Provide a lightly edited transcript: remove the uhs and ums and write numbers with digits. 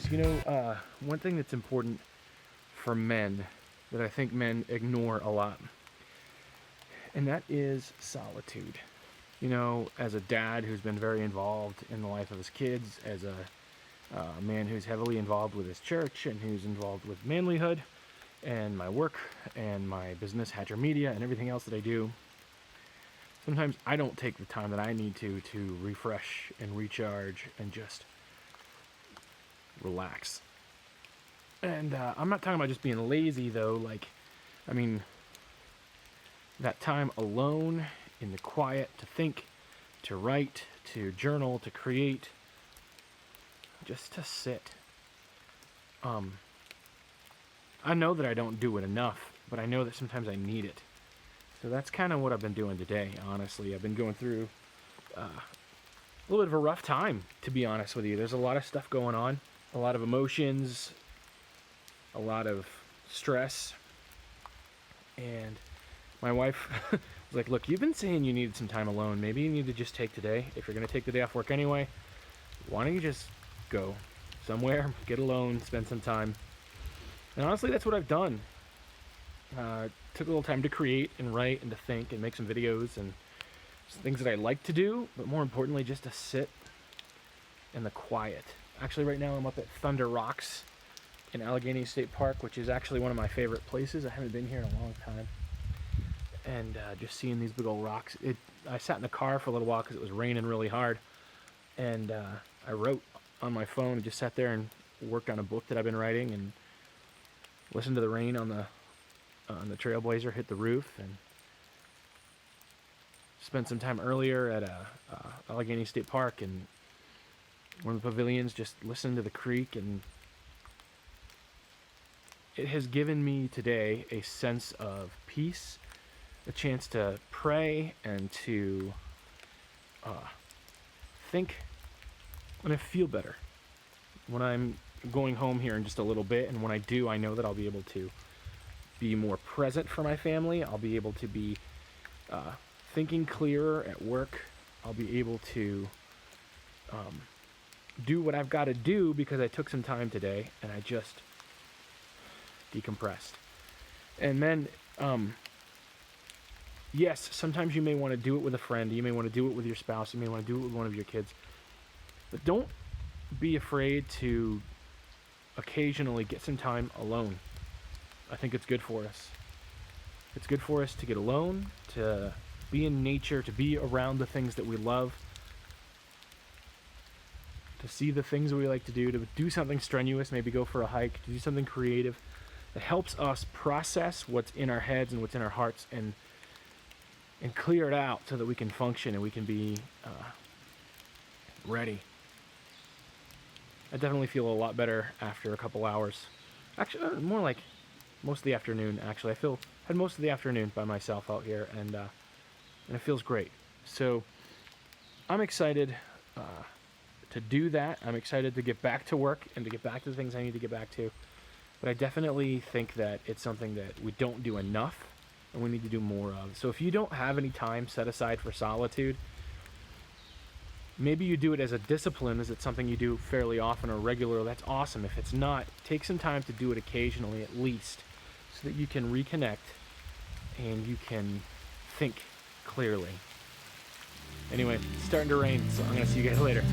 guys. One thing that's important for men that I think men ignore a lot, and that is solitude. As a dad who's been very involved in the life of his kids, as a man who's heavily involved with his church and who's involved with Manlihood and my work and my business, Hatcher Media, and everything else that I do, sometimes I don't take the time that I need to refresh and recharge and just relax. And I'm not talking about just being lazy, though. That time alone in the quiet to think, to write, to journal, to create, just to sit. I know that I don't do it enough, but I know that sometimes I need it. So that's kind of what I've been doing today, honestly. I've been going through a little bit of a rough time, to be honest with you. There's a lot of stuff going on, a lot of emotions, a lot of stress. And my wife was like, look, you've been saying you needed some time alone. Maybe you need to just take today. If you're going to take the day off work anyway, why don't you just go somewhere, get alone, spend some time. And honestly, that's what I've done. Took a little time to create and write and to think and make some videos and some things that I like to do, but more importantly, just to sit in the quiet. Actually, right now I'm up at Thunder Rocks in Allegheny State Park, which is actually one of my favorite places. I haven't been here in a long time. And just seeing these big old rocks. I sat in the car for a little while because it was raining really hard. And I wrote on my phone and just sat there and worked on a book that I've been writing and listened to the rain on the Trailblazer hit the roof, and spent some time earlier at Allegheny State Park and one of the pavilions, just listening to the creek. And it has given me today a sense of peace, a chance to pray and to think, and I feel better when I'm going home here in just a little bit. And when I do, I know that I'll be able to be more present for my family. I'll be able to be thinking clearer at work. I'll be able to do what I've got to do because I took some time today and I just decompressed. And then, yes, sometimes you may want to do it with a friend. You may want to do it with your spouse. You may want to do it with one of your kids. But don't be afraid to occasionally get some time alone. I think it's good for us. It's good for us to get alone, to be in nature, to be around the things that we love, to see the things that we like to do something strenuous, maybe go for a hike, to do something creative that helps us process what's in our heads and what's in our hearts and clear it out so that we can function and we can be ready. I definitely feel a lot better after a couple hours. Actually, more like most of the afternoon, actually. Had most of the afternoon by myself out here, and it feels great. So I'm excited to do that. I'm excited to get back to work and to get back to the things I need to get back to. But I definitely think that it's something that we don't do enough and we need to do more of. So if you don't have any time set aside for solitude, maybe you do it as a discipline. Is it something you do fairly often or regular? That's awesome. If it's not, take some time to do it occasionally at least so that you can reconnect and you can think clearly. Anyway, it's starting to rain, so I'm going to see you guys later.